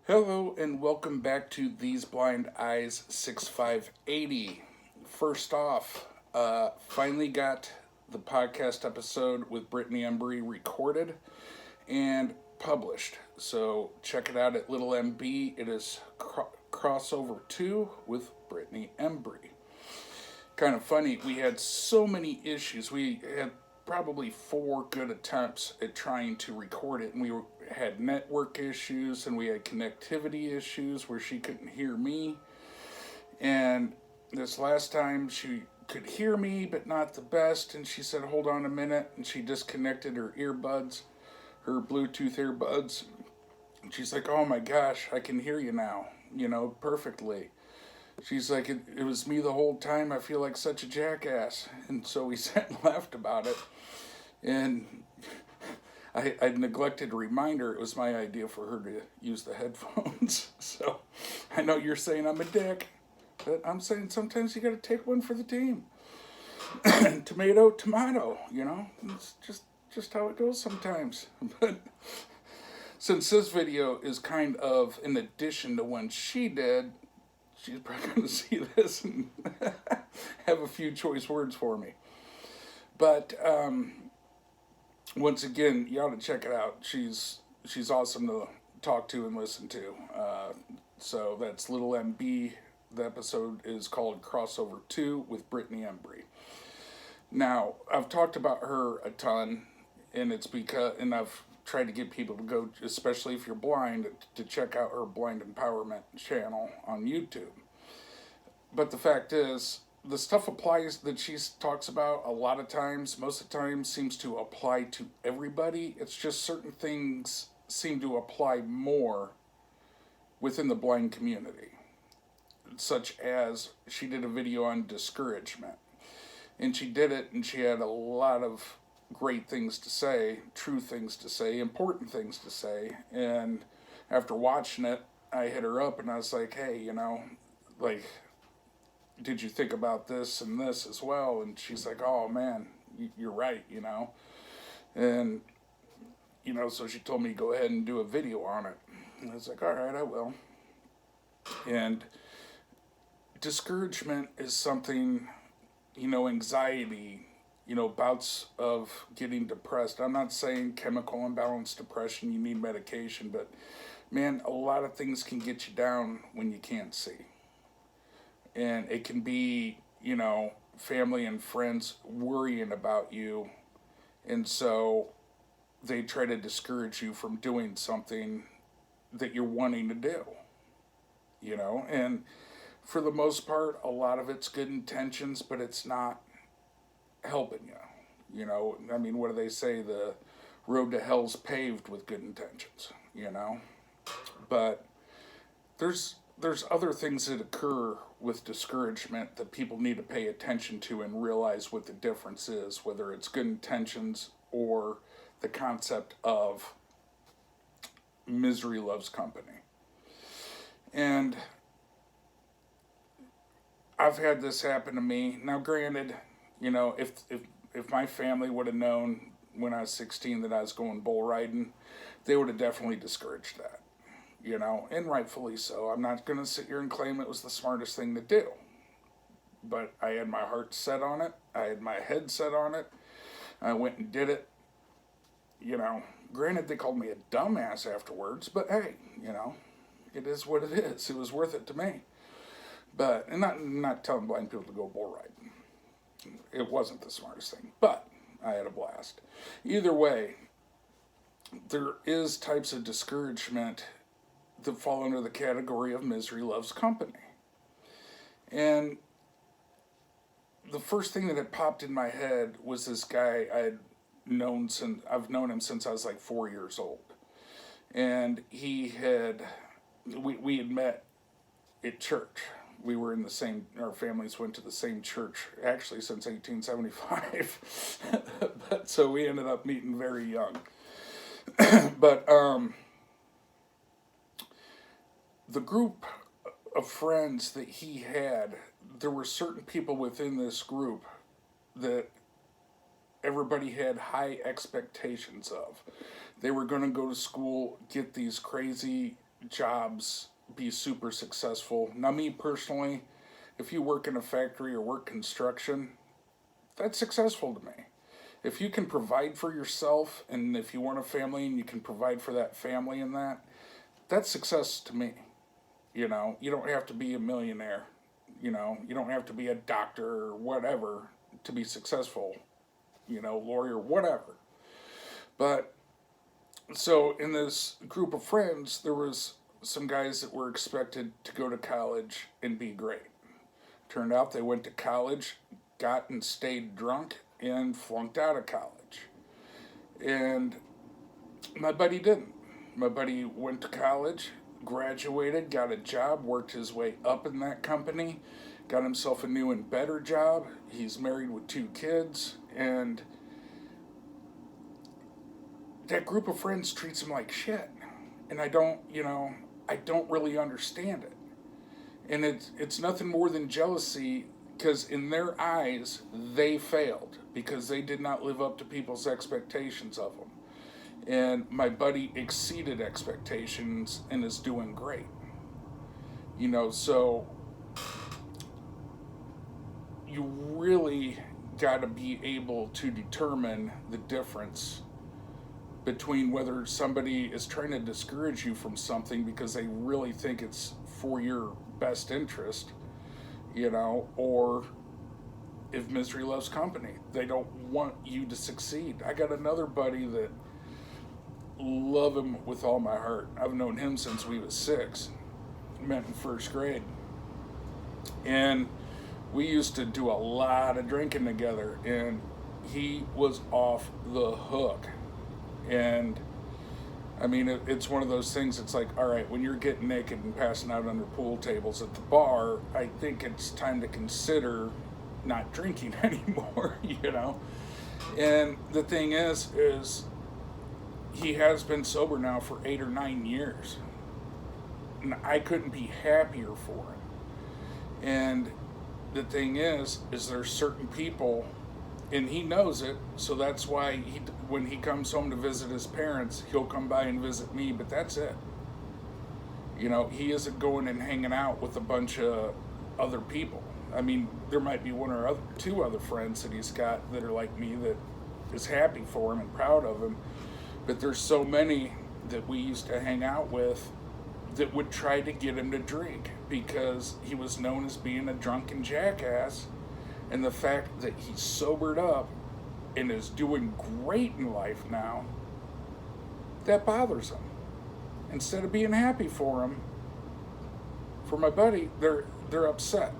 Hello and welcome back to These Blind Eyes 6580. First off, finally got the podcast episode with Brittany Embry recorded and published. So check it out at Little MB. It is crossover 2 with Brittany Embry. Kind of funny, we had so many issues. We had probably 4 good attempts at trying to record it, and had network issues and we had connectivity issues where she couldn't hear me. And this last time she could hear me but not the best, and she said hold on a minute, and she disconnected her earbuds, her Bluetooth earbuds, and she's like, oh my gosh, I can hear you now, perfectly. She's like, it was me the whole time. I feel like such a jackass. And so we sat and laughed about it. And I neglected to remind her it was my idea for her to use the headphones. So I know you're saying I'm a dick, but I'm saying sometimes you got to take one for the team. Tomato, tomato, It's just how it goes sometimes. But since this video is kind of in addition to one she did, she's probably going to see this and have a few choice words for me. But once again, you ought to check it out. She's awesome to talk to and listen to. So that's Little MB. The episode is called Crossover 2 with Brittany Embry. Now, I've talked about her a ton, and I've tried to get people to go, especially if you're blind, to check out her Blind Empowerment channel on YouTube. But the fact is, the stuff that she talks about a lot of times, most of the time, seems to apply to everybody. It's just certain things seem to apply more within the blind community. Such as, she did a video on discouragement. And she did it, and she had a lot of great things to say, true things to say, important things to say. And after watching it, I hit her up and I was like, hey, did you think about this and this as well? And she's like, oh man, you're right, And, so she told me to go ahead and do a video on it. And I was like, all right, I will. And discouragement is something, anxiety, bouts of getting depressed. I'm not saying chemical imbalance depression, you need medication, but man, a lot of things can get you down when you can't see. And it can be, family and friends worrying about you. And so they try to discourage you from doing something that you're wanting to do, And for the most part, a lot of it's good intentions, but it's not helping you. What do they say? The road to hell's paved with good intentions, But there's other things that occur with discouragement that people need to pay attention to and realize what the difference is, whether it's good intentions or the concept of misery loves company. And I've had this happen to me. Now, granted, if my family would have known when I was 16 that I was going bull riding, they would have definitely discouraged that. And rightfully so. I'm not going to sit here and claim it was the smartest thing to do. But I had my heart set on it. I had my head set on it. I went and did it. Granted, they called me a dumbass afterwards, but hey, it is what it is. It was worth it to me. But, and not telling blind people to go bull riding. It wasn't the smartest thing, but I had a blast. Either way, there is types of discouragement that fall under the category of misery loves company. And the first thing that had popped in my head was this guy I've known him since I was like 4 years old. And we had met at church. We were in our families went to the same church, actually since 1875. But so we ended up meeting very young. But the group of friends that he had, there were certain people within this group that everybody had high expectations of. They were going to go to school, get these crazy jobs be super successful. Now, me personally, if you work in a factory or work construction, that's successful to me. If you can provide for yourself, and if you want a family and you can provide for that family and that's success to me. You know, you don't have to be a millionaire. You know, you don't have to be a doctor or whatever to be successful. You know, lawyer, whatever. But so in this group of friends, there was some guys that were expected to go to college and be great. Turned out they went to college, got and stayed drunk, and flunked out of college. And my buddy didn't. My buddy went to college, graduated, got a job, worked his way up in that company, got himself a new and better job. He's married with 2 kids, and that group of friends treats him like shit. And I don't really understand it. And it's nothing more than jealousy, because in their eyes, they failed because they did not live up to people's expectations of them. And my buddy exceeded expectations and is doing great. You know, so you really got to be able to determine the difference between whether somebody is trying to discourage you from something because they really think it's for your best interest, you know, or if misery loves company. They don't want you to succeed. I got another buddy that love him with all my heart. I've known him since we was 6. Met in 1st grade. And we used to do a lot of drinking together, and he was off the hook. And I mean, it's one of those things. It's like, all right, when you're getting naked and passing out under pool tables at the bar, I think it's time to consider not drinking anymore, you know? And the thing is he has been sober now for 8 or 9 years. And I couldn't be happier for him. And the thing is there's certain people, and he knows it, so that's why when he comes home to visit his parents, he'll come by and visit me, but that's it. You know, he isn't going and hanging out with a bunch of other people. I mean, there might be 1 or 2 other friends that he's got that are like me that is happy for him and proud of him, but there's so many that we used to hang out with that would try to get him to drink because he was known as being a drunken jackass. And the fact that he's sobered up and is doing great in life now, that bothers him. Instead of being happy for him, for my buddy, they're upset.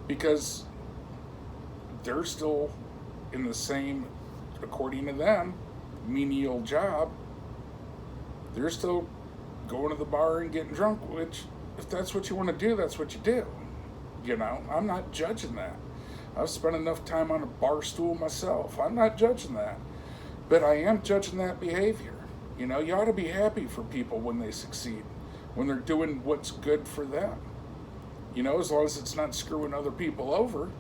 Because they're still in the same, according to them, menial job. They're still going to the bar and getting drunk, which, if that's what you want to do, that's what you do. You know, I'm not judging that. I've spent enough time on a bar stool myself. I'm not judging that. But I am judging that behavior. You know, you ought to be happy for people when they succeed, when they're doing what's good for them. You know, as long as it's not screwing other people over,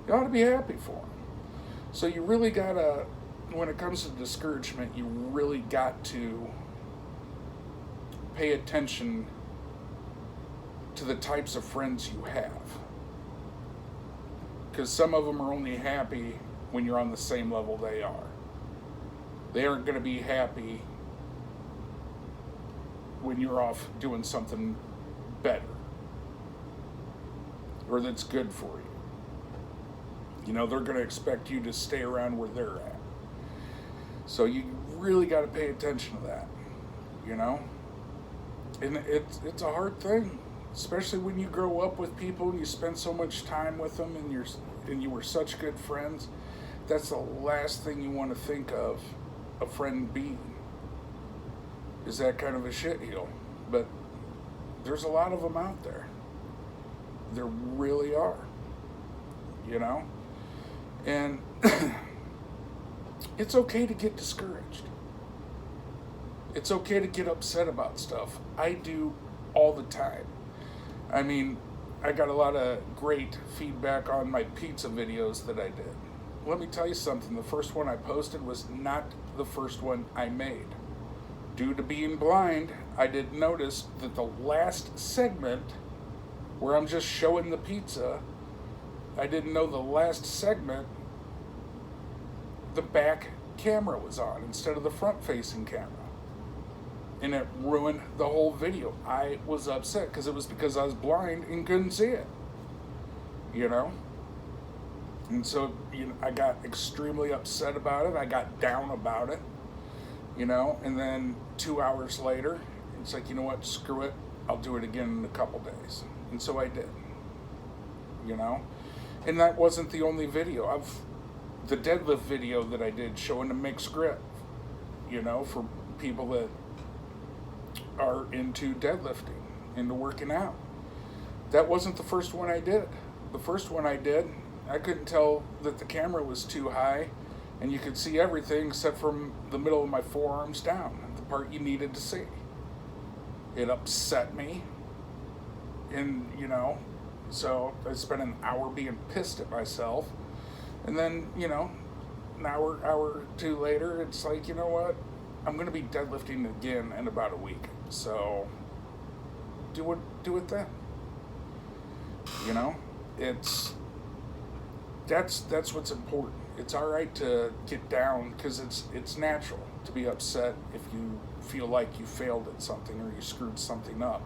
you ought to be happy for them. So you really gotta, when it comes to discouragement, you really got to pay attention to the types of friends you have. Because some of them are only happy when you're on the same level they are. They aren't going to be happy when you're off doing something better or that's good for you. You know, they're going to expect you to stay around where they're at. So you really got to pay attention to that, you know? And it's a hard thing, especially when you grow up with people and you spend so much time with them and you were such good friends. That's the last thing you want to think of a friend being, is that kind of a shitheel. But there's a lot of them out there. There really are, you know? And it's okay to get discouraged. It's okay to get upset about stuff. I do all the time. I mean, I got a lot of great feedback on my pizza videos that I did. Let me tell you something. The first one I posted was not the first one I made. due to being blind, I didn't notice that the last segment where I'm just showing the pizza, I didn't know the last segment, the back camera was on instead of the front facing camera. And it ruined the whole video. I was upset because it was because I was blind and couldn't see it. You know? And so, I got extremely upset about it. I got down about it. And then 2 hours later, it's like, you know what, screw it. I'll do it again in a couple days. And so I did. And that wasn't the only video. The deadlift video that I did showing a mixed grip, for people that are into deadlifting, into working out. That wasn't the first one I did. The first one I did, I couldn't tell that the camera was too high, and you could see everything except from the middle of my forearms down, the part you needed to see. It upset me, and so I spent an hour being pissed at myself, and then an hour or two later, it's like, you know what, I'm going to be deadlifting again in about a week, so do it then. That's what's important. It's all right to get down because it's natural to be upset if you feel like you failed at something or you screwed something up.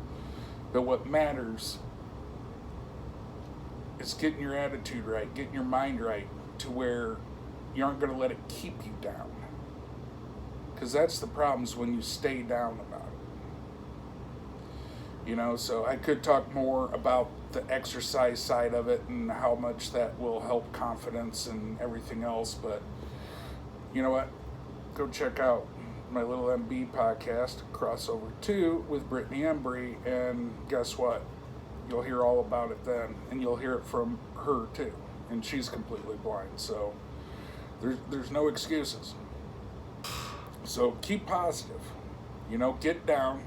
But what matters is getting your attitude right, getting your mind right to where you aren't going to let it keep you down. Because that's the problems when you stay down about it. So I could talk more about the exercise side of it and how much that will help confidence and everything else, but you know what? Go check out my Little MB podcast, Crossover 2 with Brittany Embry, and guess what? You'll hear all about it then, and you'll hear it from her too, and she's completely blind, so there's no excuses. So keep positive, get down,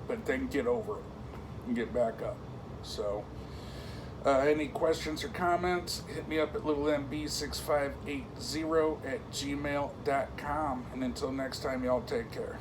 but then get over it and get back up. So any questions or comments, hit me up at littlemb6580 at gmail.com. And until next time, y'all take care.